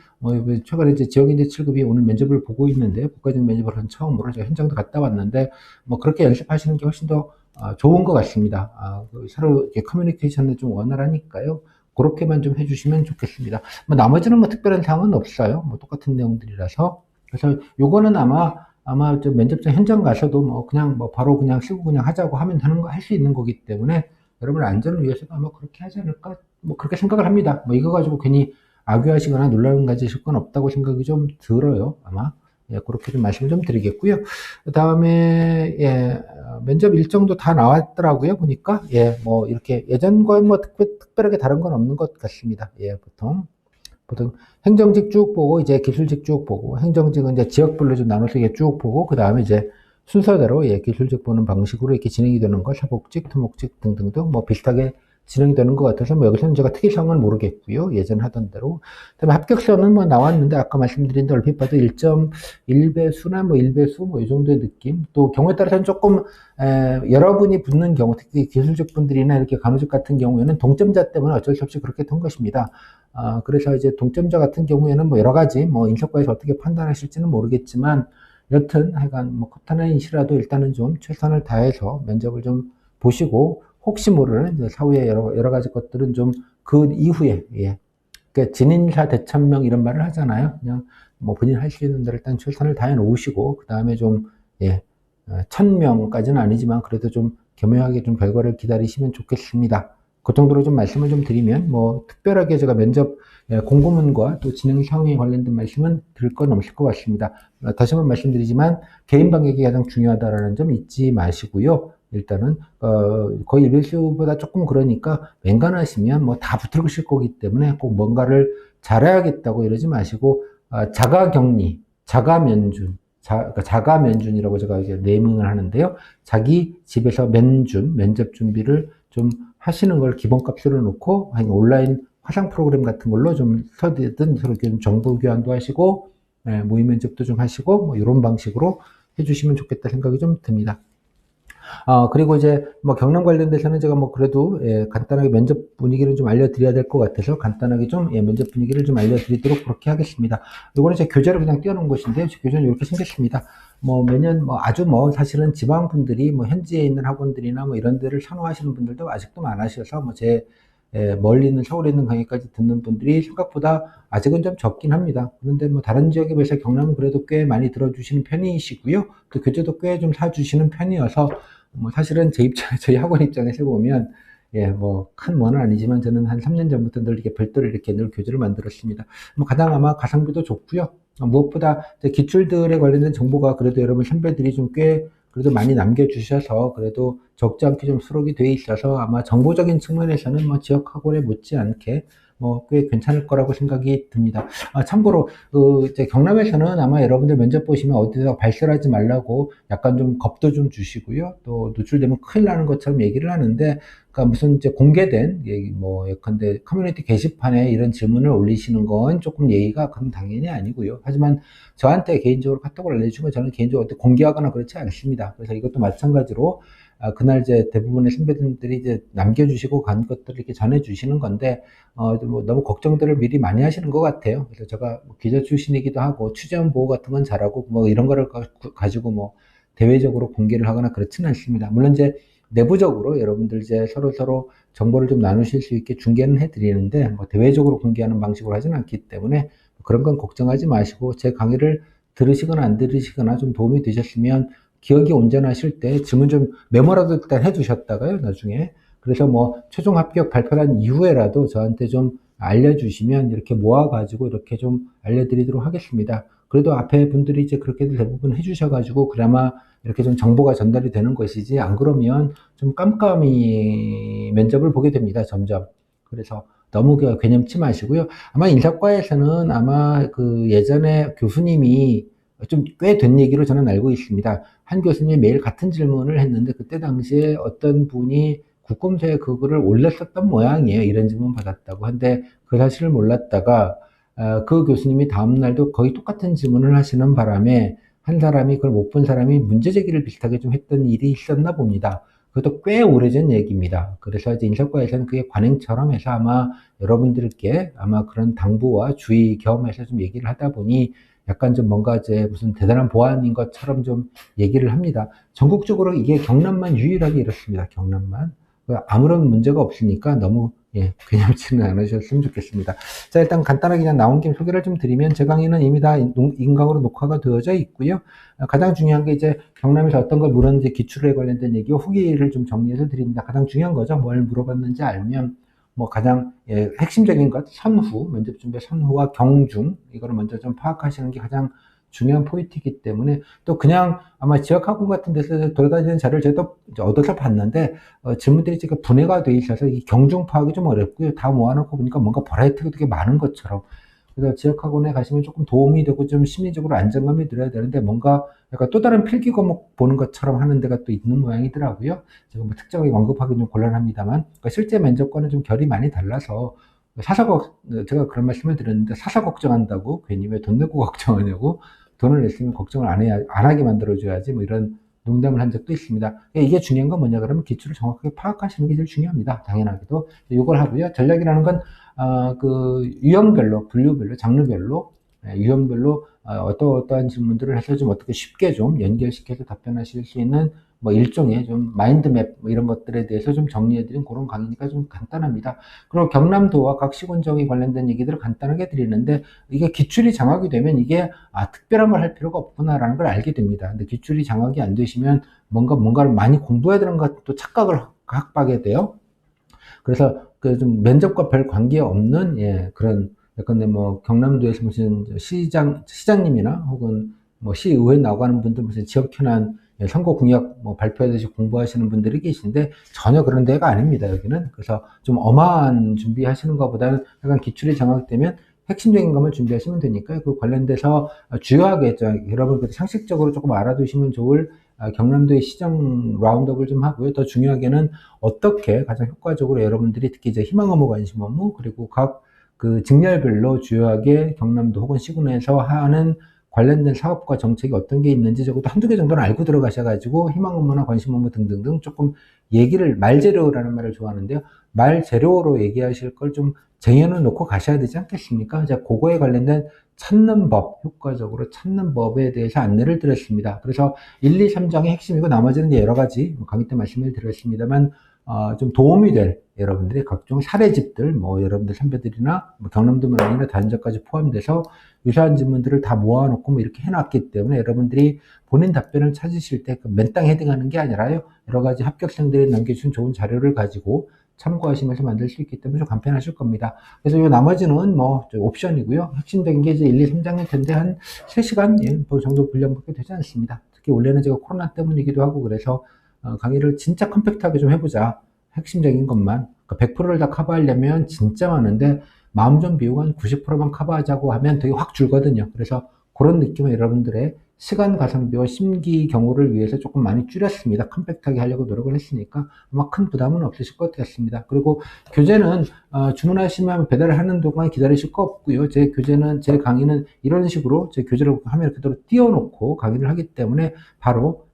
S1: 최근에 이제 지역인재 7급이 오늘 면접을 보고 있는데, 국가적 면접을 한 처음으로 제가 현장도 갔다 왔는데 뭐 그렇게 연습하시는 게 훨씬 더 좋은 것 같습니다. 서로 이렇게 커뮤니케이션을 좀 원활하니까요. 그렇게만 좀 해주시면 좋겠습니다. 뭐 나머지는 뭐 특별한 사항은 없어요. 뭐 똑같은 내용들이라서. 그래서 요거는 아마 좀 면접장 현장 가서도 뭐 그냥 뭐 바로 그냥 쓰고 그냥 하자고 하면 되는 거, 할 수 있는 거기 때문에 여러분 안전을 위해서도 아마 그렇게 하지 않을까, 뭐 그렇게 생각을 합니다. 뭐 이거 가지고 괜히 악유하시거나 논란을 가지실 건 없다고 생각이 좀 들어요. 아마. 예, 그렇게 좀 말씀 좀 드리겠고요. 그 다음에, 예, 면접 일정도 다 나왔더라고요, 보니까. 예, 뭐, 이렇게 예전과 뭐 특별하게 다른 건 없는 것 같습니다. 예, 보통 행정직 쭉 보고, 이제 기술직 쭉 보고, 행정직은 이제 지역별로 좀 나눠서 이게 쭉 보고, 그 다음에 이제 순서대로, 예, 기술직 보는 방식으로 이렇게 진행이 되는 거, 사복직, 토목직 등등등 뭐 비슷하게 진행이 되는 것 같아서 뭐 여기서는 제가 특이사항은 모르겠고요. 예전 하던 대로. 그다음에 합격선은 뭐 나왔는데 아까 말씀드린 대로 얼핏 봐도 1.1배수나 뭐 1배수 뭐 이 정도의 느낌. 또 경우에 따라서는 조금 여러분이 붙는 경우, 특히 기술직 분들이나 이렇게 간호직 같은 경우에는 동점자 때문에 어쩔 수 없이 그렇게 된 것입니다. 그래서 이제 동점자 같은 경우에는 뭐 여러 가지 뭐 인석과에서 어떻게 판단하실지는 모르겠지만 여튼 하여간 뭐 커트나잇이라도 일단은 좀 최선을 다해서 면접을 좀 보시고, 혹시 모르는 사후에 여러 가지 것들은 좀 그 이후에, 예. 그러니까 진인사 대천명 이런 말을 하잖아요. 그냥 뭐 본인 할 수 있는 대로 일단 최선을 다해 놓으시고, 그 다음에 좀, 예, 1000명까지는 아니지만 그래도 좀 겸허하게 좀 결과를 기다리시면 좋겠습니다. 그 정도로 좀 말씀을 좀 드리면, 뭐 특별하게 제가 면접 공고문과 또 진행 상황에 관련된 말씀은 드릴 건 없을 것 같습니다. 다시 한번 말씀드리지만 개인 방역이 가장 중요하다라는 점 잊지 마시고요. 일단은 거의 1배수보다 조금 그러니까 맹간하시면 뭐 다 붙으실 거기 때문에 꼭 뭔가를 잘해야겠다고 이러지 마시고, 자가격리, 자가면준, 그러니까 자가면준이라고 제가 이제 네이밍을 하는데요. 자기 집에서 면접 준비를 좀 하시는 걸 기본값으로 놓고 온라인 화상 프로그램 같은 걸로 좀 서든 서로 좀 정보 교환도 하시고, 모의 면접도 좀 하시고, 뭐 이런 방식으로 해주시면 좋겠다 생각이 좀 듭니다. 그리고 이제 뭐 경남 관련돼서는 제가 뭐 그래도 간단하게 면접 분위기를 좀 알려드려야 될 것 같아서 간단하게 좀 면접 분위기를 좀 알려드리도록 그렇게 하겠습니다. 이거는 제 교재로 그냥 띄워놓은 것인데요. 제 교재는 이렇게 생겼습니다. 뭐 매년 뭐 아주 뭐 사실은 지방 분들이 뭐 현지에 있는 학원들이나 뭐 이런 데를 선호하시는 분들도 아직도 많으셔서 뭐 멀리 있는 서울에 있는 강의까지 듣는 분들이 생각보다 아직은 좀 적긴 합니다. 그런데 뭐 다른 지역에 비해서 경남은 그래도 꽤 많이 들어주시는 편이시고요. 또 교재도 꽤 좀 사주시는 편이어서 뭐 사실은 저희 학원 입장에서 보면, 예, 뭐 큰 뭐는 아니지만 저는 한 3년 전부터 늘 이렇게 별도로 이렇게 늘 교재를 만들었습니다. 뭐 가장 아마 가성비도 좋고요. 무엇보다 기출들에 관련된 정보가 그래도 여러분 선배들이 좀 꽤 그래도 많이 남겨주셔서 그래도 적지 않게 좀 수록이 돼 있어서 아마 정보적인 측면에서는 뭐 지역 학원에 못지않게 뭐 꽤 괜찮을 거라고 생각이 듭니다. 참고로 이제 경남에서는 아마 여러분들 면접 보시면 어디서 발설하지 말라고 약간 좀 겁도 좀 주시고요. 또 노출되면 큰일 나는 것처럼 얘기를 하는데, 그러니까 무슨 이제 공개된 얘기, 뭐 예컨대 커뮤니티 게시판에 이런 질문을 올리시는 건 조금 예의가 그럼 당연히 아니고요. 하지만 저한테 개인적으로 카톡을 알려주시면 저는 개인적으로 공개하거나 그렇지 않습니다. 그래서 이것도 마찬가지로 그날 이제 대부분의 선배들이 이제 남겨주시고 간 것들을 이렇게 전해주시는 건데, 뭐 너무 걱정들을 미리 많이 하시는 것 같아요. 그래서 제가 뭐 기자 출신이기도 하고 취재원 보호 같은 건 잘하고 뭐 이런 거를 가지고 뭐 대외적으로 공개를 하거나 그렇지는 않습니다. 물론 이제 내부적으로 여러분들 이제 서로 정보를 좀 나누실 수 있게 중계는 해드리는데, 뭐 대외적으로 공개하는 방식으로 하지는 않기 때문에 그런 건 걱정하지 마시고, 제 강의를 들으시거나 안 들으시거나 좀 도움이 되셨으면 기억이 온전하실 때 질문 좀 메모라도 일단 해두셨다가요, 나중에. 그래서 뭐 최종 합격 발표한 이후에라도 저한테 좀 알려주시면 이렇게 모아가지고 이렇게 좀 알려드리도록 하겠습니다. 그래도 앞에 분들이 이제 그렇게도 대부분 해주셔가지고 그나마 이렇게 좀 정보가 전달이 되는 것이지, 안 그러면 좀 깜깜이 면접을 보게 됩니다, 점점. 그래서 너무 개념치 마시고요. 아마 인사과에서는 아마 그 예전에 교수님이 좀 꽤 된 얘기로 저는 알고 있습니다. 한 교수님이 매일 같은 질문을 했는데, 그때 당시에 어떤 분이 국검사에 그거를 올렸었던 모양이에요. 이런 질문 받았다고. 근데 그 사실을 몰랐다가 그 교수님이 다음날도 거의 똑같은 질문을 하시는 바람에 한 사람이, 그걸 못 본 사람이 문제 제기를 비슷하게 좀 했던 일이 있었나 봅니다. 그것도 꽤 오래전 얘기입니다. 그래서 이제 인사과에서는 그게 관행처럼 해서 아마 여러분들께 아마 그런 당부와 주의 겸해서 좀 얘기를 하다 보니 약간 좀 뭔가 이제 무슨 대단한 보안인 것처럼 좀 얘기를 합니다. 전국적으로 이게 경남만 유일하게 이렇습니다. 경남만. 아무런 문제가 없으니까 너무 개념치는 않으셨으면 좋겠습니다. 자, 일단 간단하게 그냥 나온 김에 소개를 좀 드리면, 제 강의는 이미 다 인강으로 녹화가 되어져 있고요. 가장 중요한 게 이제 경남에서 어떤 걸 물었는지 기출에 관련된 얘기와 후기를 좀 정리해서 드립니다. 가장 중요한 거죠. 뭘 물어봤는지 알면 뭐 가장 핵심적인 것, 선후, 면접 준비 선후와 경중, 이거를 먼저 좀 파악하시는 게 가장 중요한 포인트이기 때문에, 또 그냥 아마 지역학원 같은 데서 돌아다니는 자료를 제가 얻어서 봤는데, 질문들이 지금 분해가 돼 있어서 이 경중 파악이 좀 어렵고요. 다 모아놓고 보니까 뭔가 버라이어티가 되게 많은 것처럼. 그래서 지역학원에 가시면 조금 도움이 되고 좀 심리적으로 안정감이 들어야 되는데, 뭔가 약간 또 다른 필기 과목 보는 것처럼 하는 데가 또 있는 모양이더라고요. 제가 뭐 특정하게 언급하기 좀 곤란합니다만, 그러니까 실제 면접과는 좀 결이 많이 달라서, 제가 그런 말씀을 드렸는데, 사사 걱정한다고 괜히 왜 돈 내고 걱정하냐고, 돈을 냈으면 걱정을 안 하게 만들어줘야지, 뭐 이런 농담을 한 적도 있습니다. 이게 중요한 건 뭐냐 그러면 기출을 정확하게 파악하시는 게 제일 중요합니다. 당연하게도. 이걸 하고요. 전략이라는 건, 그 유형별로, 분류별로, 장르별로, 유형별로 어떠한 질문들을 해서 좀 어떻게 쉽게 좀 연결시켜서 답변하실 수 있는 뭐 일종의 좀 마인드맵 뭐 이런 것들에 대해서 좀 정리해드린 그런 강의니까 좀 간단합니다. 그리고 경남도와 각 시군정이 관련된 얘기들을 간단하게 드리는데, 이게 기출이 장악이 되면 이게 특별한 걸 할 필요가 없구나라는 걸 알게 됩니다. 근데 기출이 장악이 안 되시면 뭔가를 많이 공부해야 되는 것도 착각을 확박하게 돼요. 그래서 그 좀 면접과 별 관계 없는 그런, 예컨대 뭐 경남도에서 무슨 시장님이나 혹은 뭐 시의회 나가는 분들 무슨 지역 현안 선거 공약 뭐 발표하듯이 공부하시는 분들이 계신데, 전혀 그런 데가 아닙니다, 여기는. 그래서 좀 어마한 준비하시는 것보다는 약간 기출이 장악되면 핵심적인 것만 준비하시면 되니까, 그 관련돼서 주요하게 여러분 상식적으로 조금 알아두시면 좋을 경남도의 시정 라운드업을 좀 하고요. 더 중요하게는 어떻게 가장 효과적으로 여러분들이 특히 이제 희망 업무, 관심 업무, 그리고 각 그 직렬별로 주요하게 경남도 혹은 시군에서 하는 관련된 사업과 정책이 어떤 게 있는지 적어도 한두 개 정도는 알고 들어가셔가지고 희망 업무나 관심 업무 등등등 조금 얘기를, 말재료라는 말을 좋아하는데요. 말재료로 얘기하실 걸 좀 쟁여는 놓고 가셔야 되지 않겠습니까? 이제 그거에 관련된 찾는 법, 효과적으로 찾는 법에 대해서 안내를 드렸습니다. 그래서 1, 2, 3장의 핵심이고 나머지는 여러 가지 강의 때 말씀을 드렸습니다만, 좀 도움이 될 여러분들의 각종 사례집들, 뭐 여러분들 선배들이나 뭐 경남도만 아니라 다른 점까지 포함돼서 유사한 질문들을 다 모아놓고 뭐 이렇게 해놨기 때문에, 여러분들이 본인 답변을 찾으실 때 그 맨땅 헤딩하는 게 아니라요, 여러 가지 합격생들이 남겨준 좋은 자료를 가지고 참고하시면서 만들 수 있기 때문에 좀 간편하실 겁니다. 그래서 요 나머지는 뭐 옵션이고요. 핵심적인 게 이제 1, 2, 3장일 텐데 한 3시간 정도 분량밖에 되지 않습니다. 특히 원래는 제가 코로나 때문이기도 하고 그래서 강의를 진짜 컴팩트하게 좀 해보자. 핵심적인 것만. 그러니까 100%를 다 커버하려면 진짜 많은데, 마음 좀 비우고 한 90%만 커버하자고 하면 되게 확 줄거든요. 그래서 그런 느낌을 여러분들의 시간 가성비와 심기 경우를 위해서 조금 많이 줄였습니다. 컴팩트하게 하려고 노력을 했으니까 아마 큰 부담은 없으실 것 같습니다. 그리고 교재는 주문하시면 배달을 하는 동안 기다리실 거 없고요. 제 교재는, 제 강의는 이런 식으로 제 교재를 화면에 그대로 띄워놓고 강의를 하기 때문에 바로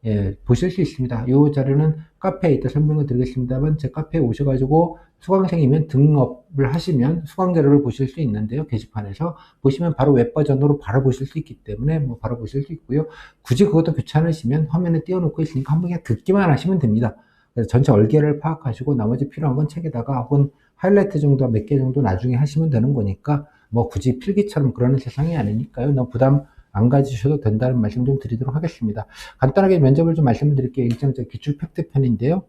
S1: 보실 수 있습니다. 이 자료는 카페에 이따 설명을 드리겠습니다만 제 카페에 오셔가지고 수강생이면 등록을 하시면 수강 자료를 보실 수 있는데요. 게시판에서 보시면 바로 웹 버전으로 바로 보실 수 있기 때문에 뭐 바로 보실 수 있고요. 굳이 그것도 귀찮으시면 화면에 띄워놓고 있으니까 한번 그냥 듣기만 하시면 됩니다. 그래서 전체 얼개를 파악하시고 나머지 필요한 건 책에다가 혹은 하이라이트 정도 몇 개 정도 나중에 하시면 되는 거니까 뭐 굳이 필기처럼 그러는 세상이 아니니까요. 너무 부담 안 가지셔도 된다는 말씀 좀 드리도록 하겠습니다. 간단하게 면접을 좀 말씀드릴게요. 일정 기출 팩트 편인데요.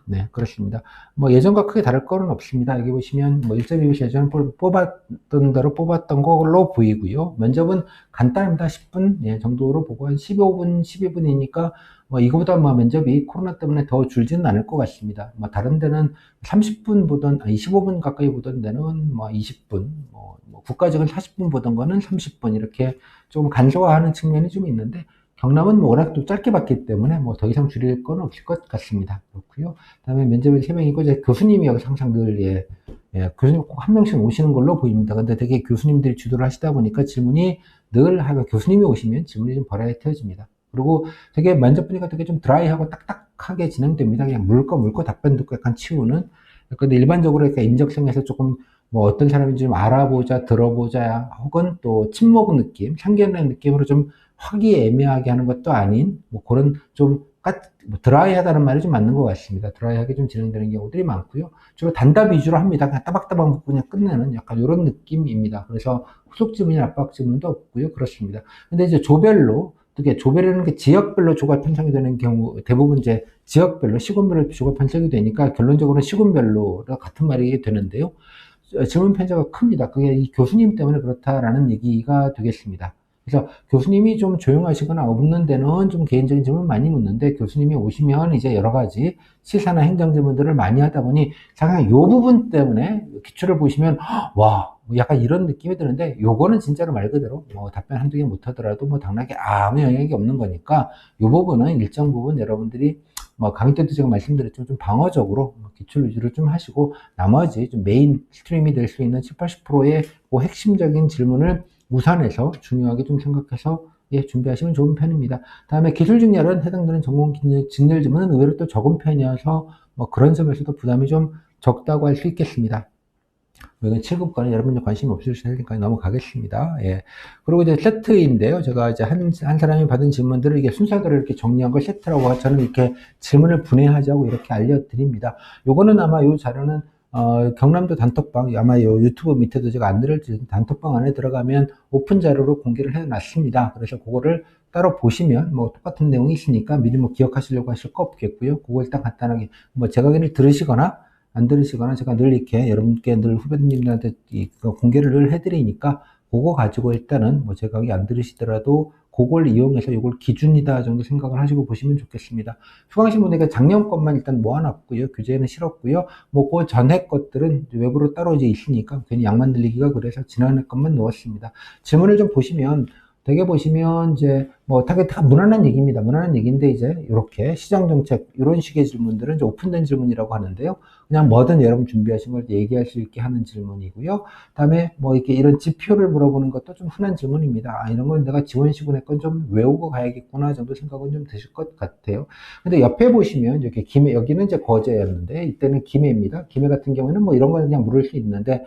S1: 네, 그렇습니다. 뭐 예전과 크게 다를 거는 없습니다. 여기 보시면 뭐 1.2시 예전에 뽑았던 대로 뽑았던 걸로 보이고요. 면접은 간단합니다. 10분 정도로 보고 한 15분, 12분이니까 뭐 이거보다 뭐 면접이 코로나 때문에 더 줄지는 않을 것 같습니다. 뭐 다른 데는 30분 보던, 25분 가까이 보던 데는 뭐 20분, 뭐 국가적인 40분 보던 거는 30분 이렇게 좀 간소화하는 측면이 좀 있는데 경남은 뭐 워낙 또 짧게 봤기 때문에 뭐 더 이상 줄일 건 없을 것 같습니다. 그렇고요. 그다음에 면접은 3명이고 이제 교수님이 여기서 항상 늘 교수님 꼭 한 명씩 오시는 걸로 보입니다. 근데 되게 교수님들이 주도를 하시다 보니까 질문이 늘 하고 교수님이 오시면 질문이 좀 버라이어티해집니다. 그리고 되게 면접 보니까 되게 좀 드라이하고 딱딱하게 진행됩니다. 그냥 물고 답변 듣고 약간 치우는. 근데 일반적으로 이렇게 인적성에서 조금 뭐 어떤 사람인지 좀 알아보자, 들어보자, 혹은 또 친목 느낌, 상견례 느낌으로 좀 화기애매하게 하는 것도 아닌 뭐 그런 좀 드라이하다는 말이 좀 맞는 것 같습니다. 드라이하게 좀 진행되는 경우들이 많고요. 주로 단답 위주로 합니다. 그냥 따박따박 묻고 그냥 끝내는 약간 이런 느낌입니다. 그래서 후속 질문이나 압박 질문도 없고요. 그렇습니다. 근데 이제 조별로 어떻게 조별이라는 게 지역별로 조가 편성이 되는 경우 대부분 이제 지역별로 시군별로 조가 편성이 되니까 결론적으로는 시군별로 같은 말이 되는데요. 질문 편차가 큽니다. 그게 이 교수님 때문에 그렇다라는 얘기가 되겠습니다. 그래서 교수님이 좀 조용하시거나 없는 데는 좀 개인적인 질문 많이 묻는데 교수님이 오시면 이제 여러 가지 시사나 행정 질문들을 많이 하다 보니 잠깐 요 부분 때문에 기출을 보시면 와 약간 이런 느낌이 드는데 요거는 진짜로 말 그대로 뭐 답변 한두 개 못하더라도 뭐 당락에 아무 영향이 없는 거니까 요 부분은 일정 부분 여러분들이 뭐 강의 때도 제가 말씀드렸지만 좀 방어적으로 기출 위주로 좀 하시고 나머지 좀 메인 스트림이 될 수 있는 7, 80%의 그 핵심적인 질문을 우선해서 중요하게 좀 생각해서 준비하시면 좋은 편입니다. 다음에 기술직렬은 해당되는 전공 직렬 질문은 의외로 또 적은 편이어서 뭐 그런 점에서도 부담이 좀 적다고 할 수 있겠습니다. 이건 7급과는 여러분들 관심이 없으실 테니까 넘어가겠습니다. 예. 그리고 이제 세트인데요. 제가 이제 한 사람이 받은 질문들을 이게 순서대로 이렇게 정리한 걸 세트라고 저는 이렇게 질문을 분해하자고 이렇게 알려드립니다. 요거는 아마 요 자료는 경남도 단톡방, 아마 요 유튜브 밑에도 제가 안 들을지 단톡방 안에 들어가면 오픈 자료로 공개를 해놨습니다. 그래서 그거를 따로 보시면 뭐 똑같은 내용이 있으니까 미리 뭐 기억하시려고 하실 거 없겠고요. 그거 일단 간단하게 뭐 제 강의를 들으시거나 안 들으시거나 제가 늘 이렇게 여러분께 늘 후배님들한테 공개를 늘 해드리니까 그거 가지고 일단은 뭐 제 강의 안 들으시더라도 그걸 이용해서 이걸 기준이다 정도 생각을 하시고 보시면 좋겠습니다. 수강신문에게 작년 것만 일단 모아놨고요. 교재는 실었고요. 뭐 그 전에 것들은 외부로 따로 이제 있으니까 괜히 양만 들리기가 그래서 지난해 것만 넣었습니다. 질문을 좀 보시면 되게 보시면 이제 뭐 되게 다 무난한 얘기입니다. 무난한 얘기인데 이제 이렇게 시장 정책 이런 식의 질문들은 이제 오픈된 질문이라고 하는데요. 그냥 뭐든 여러분 준비하신 걸 얘기할 수 있게 하는 질문이고요. 그다음에 뭐 이렇게 이런 지표를 물어보는 것도 좀 흔한 질문입니다. 아, 이런 건 내가 지원시군 했건 좀 외우고 가야겠구나 정도 생각은 좀 드실 것 같아요. 근데 옆에 보시면 이렇게 김해 여기는 이제 거제였는데 이때는 김해입니다. 김해 같은 경우에는 뭐 이런 걸 그냥 물을 수 있는데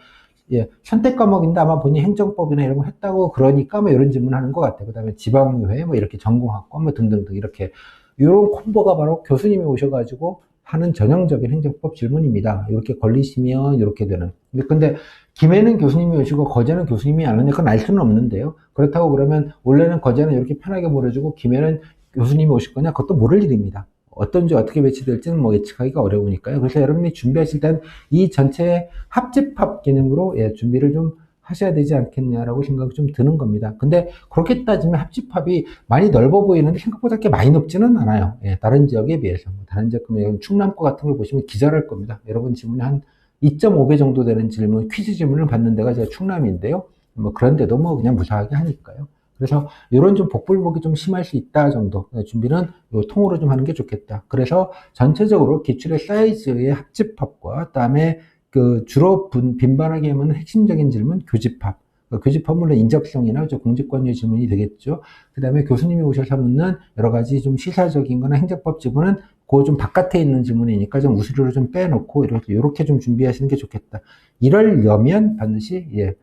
S1: 선택 과목인데 아마 본인이 행정법이나 이런 거 했다고 그러니까 뭐 이런 질문 하는 것 같아요. 그 다음에 지방의회 뭐 이렇게 전공학과 뭐 등등등 이렇게 이런 콤보가 바로 교수님이 오셔가지고 하는 전형적인 행정법 질문입니다. 이렇게 걸리시면 이렇게 되는. 근데 김해는 교수님이 오시고 거제는 교수님이 안 오니까 그건 알 수는 없는데요. 그렇다고 그러면 원래는 거제는 이렇게 편하게 물어주고 김해는 교수님이 오실 거냐? 그것도 모를 일입니다. 어떤지 어떻게 배치될지는 뭐 예측하기가 어려우니까요. 그래서 여러분이 준비하실 땐 이 전체 합집합 개념으로 준비를 좀 하셔야 되지 않겠냐라고 생각이 좀 드는 겁니다. 근데 그렇게 따지면 합집합이 많이 넓어 보이는데 생각보다 그렇게 많이 넓지는 않아요. 다른 지역에 비해서. 다른 지역, 충남과 같은 걸 보시면 기절할 겁니다. 여러분 지문에 한 2.5배 정도 되는 질문, 퀴즈 질문을 받는 데가 제가 충남인데요. 뭐 그런데도 뭐 그냥 무사하게 하니까요. 그래서 이런 좀 복불복이 좀 심할 수 있다 정도 준비는 요 통으로 좀 하는 게 좋겠다. 그래서 전체적으로 기출의 사이즈의 합집합과 그다음에 그 주로 빈번하게 하면 핵심적인 질문 교집합. 교집합 물론 인접성이나 공직관여 질문이 되겠죠. 그다음에 교수님이 오셔서 묻는 여러 가지 좀 시사적인 거나 행정법 질문은 그 좀 바깥에 있는 질문이니까 좀 우수리로 좀 빼놓고 이렇게 좀 준비하시는 게 좋겠다. 이러려면 반드시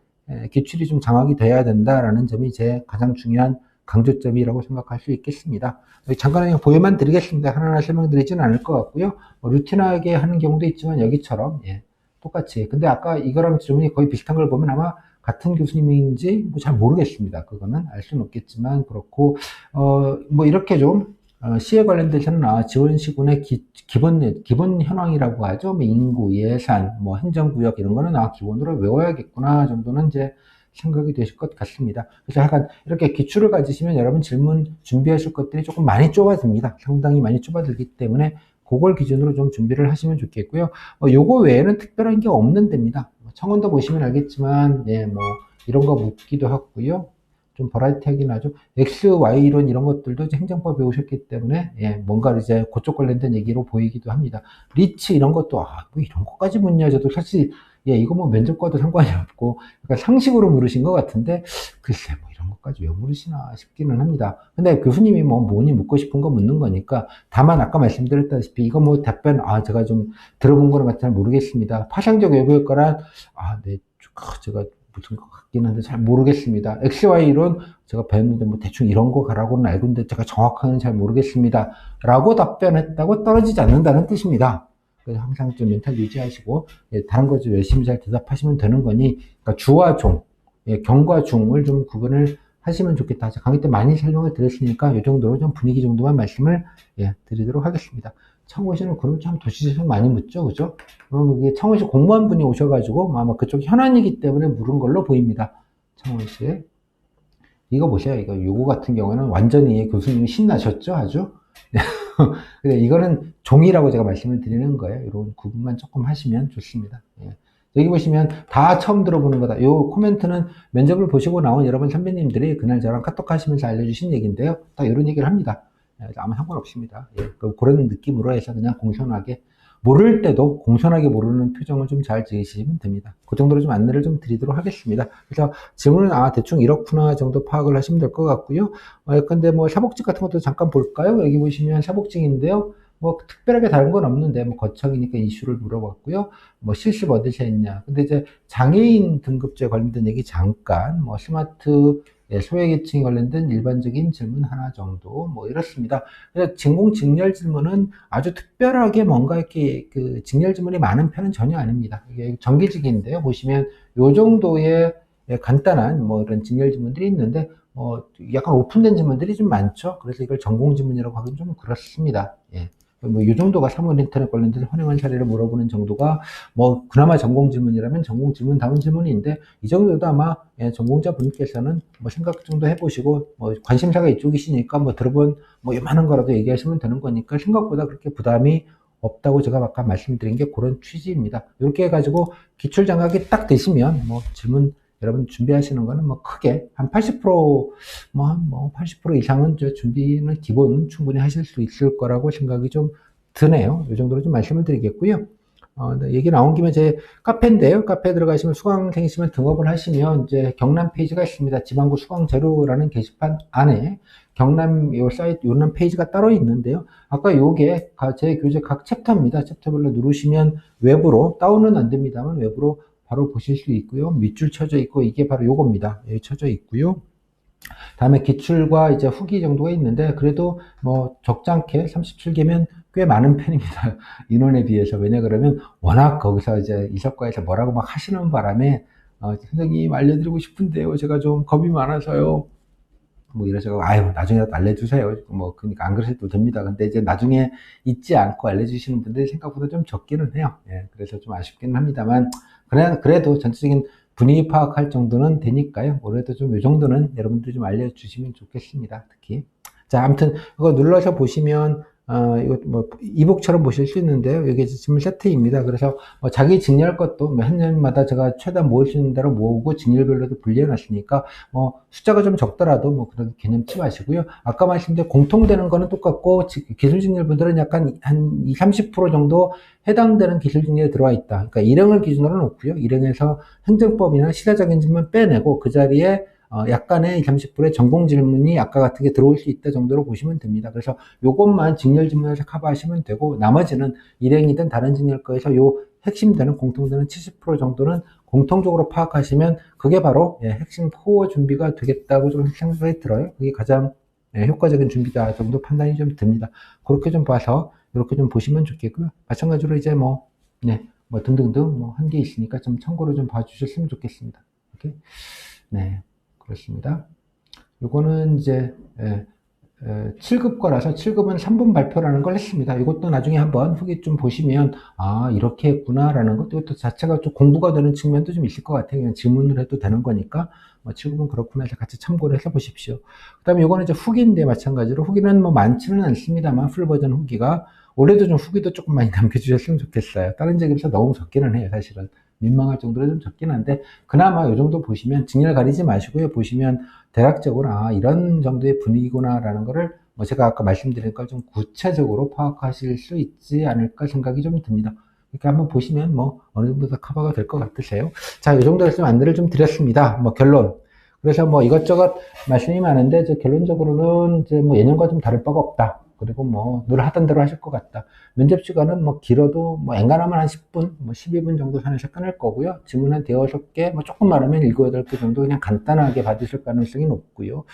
S1: 기출이 좀 장악이 돼야 된다라는 점이 제 가장 중요한 강조점이라고 생각할 수 있겠습니다. 잠깐 그냥 보여만 드리겠습니다. 하나하나 설명드리지는 않을 것 같고요. 루틴하게 하는 경우도 있지만 여기처럼 똑같이. 근데 아까 이거랑 질문이 거의 비슷한 걸 보면 아마 같은 교수님인지 뭐 잘 모르겠습니다. 그거는 알 수는 없겠지만 그렇고 뭐 이렇게 좀 시에 관련돼서는 지원시군의 기본 현황이라고 하죠. 뭐 인구, 예산, 뭐 행정구역 이런 거는 기본으로 외워야겠구나 정도는 이제 생각이 되실 것 같습니다. 그래서 약간 이렇게 기출을 가지시면 여러분 질문 준비하실 것들이 조금 많이 좁아집니다. 상당히 많이 좁아들기 때문에 그걸 기준으로 좀 준비를 하시면 좋겠고요. 요거 외에는 특별한 게 없는 데입니다. 청원도 보시면 알겠지만, 뭐 이런 거 묻기도 하고요. 좀 버라이티하긴 하죠. X, Y 이론 이런 것들도 이제 행정법 배우셨기 때문에 뭔가 이제 그쪽 관련된 얘기로 보이기도 합니다. 리치 이런 것도 뭐 이런 것까지 묻냐 저도 사실 이거 뭐 면접과도 상관이 없고 약간 상식으로 물으신 것 같은데 글쎄 뭐 이런 것까지 왜 물으시나 싶기는 합니다. 근데 교수님이 뭐니 묻고 싶은 거 묻는 거니까 다만 아까 말씀드렸다시피 이거 뭐 답변 제가 좀 들어본 거는 잘 모르겠습니다. 파상적 외부효과란 네 제가 무슨 것 같긴 한데 잘 모르겠습니다. XY 이론 제가 배웠는데 뭐 대충 이런 거 가라고는 알고 있는데 제가 정확하게는 잘 모르겠습니다. 라고 답변했다고 떨어지지 않는다는 뜻입니다. 그래서 항상 좀 멘탈 유지하시고 다른 거 좀 열심히 잘 대답하시면 되는 거니 그러니까 주와 종, 경과 중을 좀 구분을 하시면 좋겠다. 강의 때 많이 설명을 드렸으니까 이 정도로 좀 분위기 정도만 말씀을 드리도록 하겠습니다. 청원시는 그럼 참 도시에서 많이 묻죠, 그죠? 이게 청원시 공무원 분이 오셔가지고 아마 그쪽 현안이기 때문에 물은 걸로 보입니다. 청원시에 이거 보세요. 요거 같은 경우는 완전히 교수님이 신나셨죠, 아주. 근데 이거는 종이라고 제가 말씀을 드리는 거예요. 이런 구분만 조금 하시면 좋습니다. 여기 보시면 다 처음 들어보는 거다. 요 코멘트는 면접을 보시고 나온 여러분 선배님들이 그날 저랑 카톡 하시면서 알려주신 얘기인데요. 딱 이런 얘기를 합니다. 아무 상관없습니다. 그런 느낌으로 해서 그냥 공손하게 모를 때도 공손하게 모르는 표정을 좀 잘 지으시면 됩니다. 그 정도로 좀 안내를 좀 드리도록 하겠습니다. 그래서 질문은 대충 이렇구나 정도 파악을 하시면 될 것 같고요. 근데 뭐 사복직 같은 것도 잠깐 볼까요? 여기 보시면 사복직인데요. 뭐 특별하게 다른 건 없는데 뭐 거청이니까 이슈를 물어봤고요. 뭐 실습 어디서 했냐. 근데 이제 장애인 등급제 관련된 얘기 잠깐 뭐 스마트 소외계층에 관련된 일반적인 질문 하나 정도 뭐 이렇습니다. 그래서 진공직렬 질문은 아주 특별하게 뭔가 이렇게 그 직렬 질문이 많은 편은 전혀 아닙니다. 이게 정기직인데요. 보시면 요 정도의 간단한 뭐 이런 직렬 질문들이 있는데 약간 오픈된 질문들이 좀 많죠. 그래서 이걸 전공 질문이라고 하긴 좀 그렇습니다. 뭐, 이 정도가 사물 인터넷 관련돼서 활용한 사례를 물어보는 정도가, 뭐, 그나마 전공 질문이라면 전공 질문 다운 질문인데, 이 정도도 아마, 전공자 분께서는 뭐 생각 정도 해보시고, 뭐, 관심사가 이쪽이시니까 뭐 들어본, 뭐, 요만한 거라도 얘기하시면 되는 거니까 생각보다 그렇게 부담이 없다고 제가 아까 말씀드린 게 그런 취지입니다. 이렇게 해가지고 기출 장악이 딱 되시면, 뭐, 질문, 여러분 준비하시는 거는 뭐 크게 한 80% 80% 이상은 준비는 기본은 충분히 하실 수 있을 거라고 생각이 좀 드네요. 이 정도로 좀 말씀을 드리겠고요. 얘기 나온 김에 제 카페인데요. 카페에 들어가시면 수강생이시면 등록을 하시면 이제 경남 페이지가 있습니다. 지방구 수강제로라는 게시판 안에 경남 요 사이트 요런 페이지가 따로 있는데요. 아까 요게 제 교재 각 챕터입니다. 챕터별로 누르시면 외부로 다운은 안 됩니다만 외부로 바로 보실 수 있고요. 밑줄 쳐져 있고 이게 바로 요겁니다. 여기 쳐져 있고요. 다음에 기출과 이제 후기 정도가 있는데 그래도 뭐 적잖게 37개면 꽤 많은 편입니다. 인원에 비해서. 왜냐 그러면 워낙 거기서 이제 이석과에서 뭐라고 막 하시는 바람에 선생님 알려드리고 싶은데요. 제가 좀 겁이 많아서요. 뭐 이러셔서 나중에라도 알려주세요. 뭐 그러니까 안 그러셔도 됩니다. 근데 이제 나중에 잊지 않고 알려주시는 분들이 생각보다 좀 적기는 해요. 그래서 좀 아쉽기는 합니다만 그래도 전체적인 분위기 파악할 정도는 되니까요. 올해도 좀 이 정도는 여러분들이 좀 알려주시면 좋겠습니다. 특히. 자, 아무튼 그거 눌러서 보시면 이거 뭐 이북처럼 보실 수 있는데요. 이게 질문 세트입니다. 그래서 뭐 자기 직렬 것도 뭐 한 년마다 제가 최대한 모을 수 있는 대로 모으고 직렬별로도 분리해 놨으니까 뭐 숫자가 좀 적더라도 뭐 그런 개념치 마시고요. 아까 말씀드린 공통되는 거는 똑같고 기술 직렬분들은 약간 한 20, 30% 정도 해당되는 기술 직렬에 들어와 있다. 그러니까 일행을 기준으로 놓고요. 일행에서 행정법이나 시사적인 질문 빼내고 그 자리에 약간의 20, 30%의 전공 질문이 아까 같은 게 들어올 수 있다 정도로 보시면 됩니다. 그래서 요것만 직렬 질문에서 커버하시면 되고 나머지는 일행이든 다른 직렬과에서 요 핵심되는 공통되는 70% 정도는 공통적으로 파악하시면 그게 바로 핵심 코어 준비가 되겠다고 좀 생각이 들어요. 그게 가장 효과적인 준비다 정도 판단이 좀 듭니다. 그렇게 좀 봐서 이렇게 좀 보시면 좋겠고요. 마찬가지로 이제 뭐 등등등 뭐 한 게 있으니까 좀 참고로 좀 봐주셨으면 좋겠습니다. 이렇게 네. 그렇습니다. 요거는 이제 7급 거라서 7급은 3분 발표라는 걸 했습니다. 이것도 나중에 한번 후기 좀 보시면 이렇게 했구나라는 것, 이것도 자체가 좀 공부가 되는 측면도 좀 있을 것 같아요. 그냥 질문을 해도 되는 거니까 7급은 그렇구나 해서 같이 참고를 해서 보십시오. 그 다음에 요거는 이제 후기인데 마찬가지로 후기는 뭐 많지는 않습니다만 풀 버전 후기가 올해도 좀 후기도 조금 많이 남겨주셨으면 좋겠어요. 다른 지역에 비해서 너무 적기는 해요, 사실은. 민망할 정도로 좀 적긴 한데 그나마 이 정도 보시면 직렬 가리지 마시고요. 보시면 대략적으로 이런 정도의 분위기구나라는 거를 뭐 제가 아까 말씀드린 걸 좀 구체적으로 파악하실 수 있지 않을까 생각이 좀 듭니다. 이렇게 한번 보시면 뭐 어느 정도 다 커버가 될 것 같으세요. 자, 이 정도로 좀 안내를 좀 드렸습니다. 뭐 결론. 그래서 뭐 이것저것 말씀이 많은데 이제 결론적으로는 이제 뭐 예년과 좀 다를 바가 없다. 그리고 뭐 늘 하던 대로 하실 것 같다. 면접 시간은 뭐 길어도 뭐 엔간하면 한 10분, 뭐 12분 정도 선에서 끊을 거고요. 질문 한 대여섯 개, 뭐 조금 많으면 7, 8개 정도 그냥 간단하게 받으실 가능성이 높고요.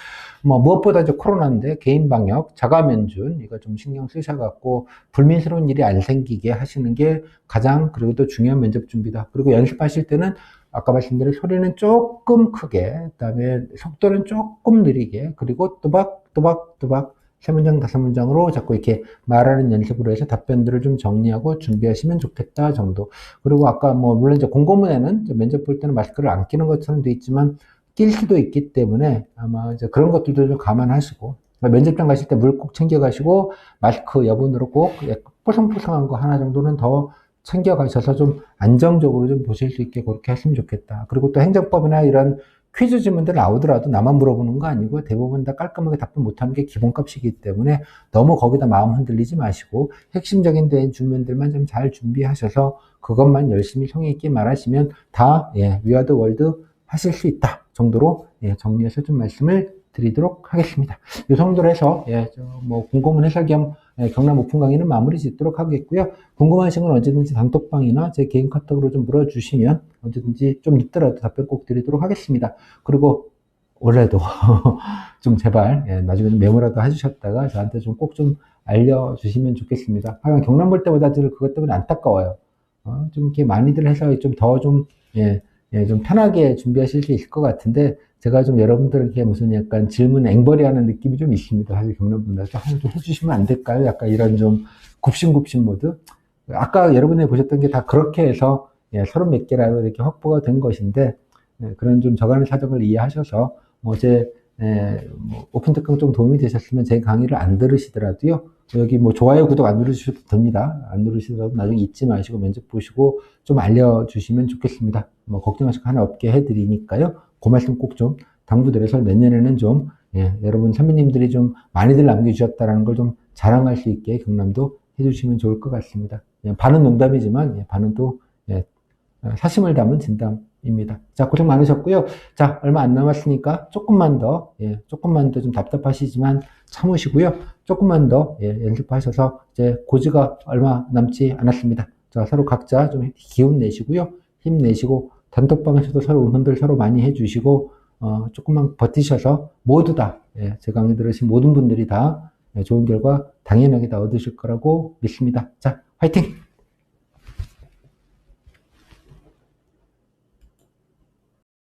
S1: 뭐 무엇보다 이제 코로나인데 개인 방역, 자가 면준 이거 좀 신경 쓰셔갖고 불미스러운 일이 안 생기게 하시는 게 가장 그리고 또 중요한 면접 준비다. 그리고 연습하실 때는 아까 말씀드린 소리는 조금 크게, 그다음에 속도는 조금 느리게, 그리고 또박 3문장, 5문장으로 자꾸 이렇게 말하는 연습으로 해서 답변들을 좀 정리하고 준비하시면 좋겠다 정도. 그리고 아까 뭐, 물론 이제 공고문에는 면접 볼 때는 마스크를 안 끼는 것처럼 돼 있지만, 낄 수도 있기 때문에 아마 이제 그런 것들도 좀 감안하시고, 면접장 가실 때 물 꼭 챙겨가시고, 마스크 여분으로 꼭 뽀송뽀송한 거 하나 정도는 더 챙겨가셔서 좀 안정적으로 좀 보실 수 있게 그렇게 하시면 좋겠다. 그리고 또 행정법이나 이런 퀴즈 질문들 나오더라도 나만 물어보는 거 아니고 대부분 다 깔끔하게 답변 못하는 게 기본값이기 때문에 너무 거기다 마음 흔들리지 마시고 핵심적인 데 주면들만 좀 잘 준비하셔서 그것만 열심히 성의 있게 말하시면 다 위아더 월드 하실 수 있다 정도로 정리해서 좀 말씀을 드리도록 하겠습니다. 이 정도로 해서 뭐 공고문 해설 겸 경남 오픈 강의는 마무리 짓도록 하겠고요. 궁금하신 건 언제든지 단톡방이나 제 개인 카톡으로 좀 물어주시면 언제든지 좀 늦더라도 답변 꼭 드리도록 하겠습니다. 그리고 올해도 좀 제발 나중에 좀 메모라도 해주셨다가 저한테 좀 꼭 좀 알려주시면 좋겠습니다. 하여간 경남 볼 때보다 그것 때문에 안타까워요. 좀 이렇게 많이들 해서 좀 더 좀 좀 편하게 준비하실 수 있을 것 같은데 제가 좀 여러분들에게 무슨 약간 질문 앵벌이 하는 느낌이 좀 있습니다. 사실 경남분들한테 좀 해주시면 안 될까요? 약간 이런 좀 굽신굽신 모드. 아까 여러분이 보셨던 게 다 그렇게 해서 30몇 개라도 이렇게 확보가 된 것인데 그런 좀 저간의 사정을 이해하셔서 뭐 뭐 오픈 특강 좀 도움이 되셨으면 제 강의를 안 들으시더라도요. 여기 뭐 좋아요, 구독 안 누르셔도 됩니다. 안 누르시더라도 나중에 잊지 마시고 면접 보시고 좀 알려주시면 좋겠습니다. 뭐 걱정하실 거 하나 없게 해드리니까요. 그 말씀 꼭 좀 당부드려서 내년에는 좀 여러분 선배님들이 좀 많이들 남겨주셨다는 걸 좀 자랑할 수 있게 경남도 해주시면 좋을 것 같습니다. 반은 농담이지만 반은 또 사심을 담은 진담입니다. 자, 고생 많으셨고요. 자, 얼마 안 남았으니까 조금만 더 좀 답답하시지만 참으시고요. 조금만 더 연습하셔서 이제 고지가 얼마 남지 않았습니다. 자, 서로 각자 좀 기운 내시고요. 힘내시고 단톡방에서도 서로 응원들 서로 많이 해주시고 조금만 버티셔서 모두 다 제 강의 들으신 모든 분들이 다 좋은 결과 당연하게 다 얻으실 거라고 믿습니다. 자, 화이팅!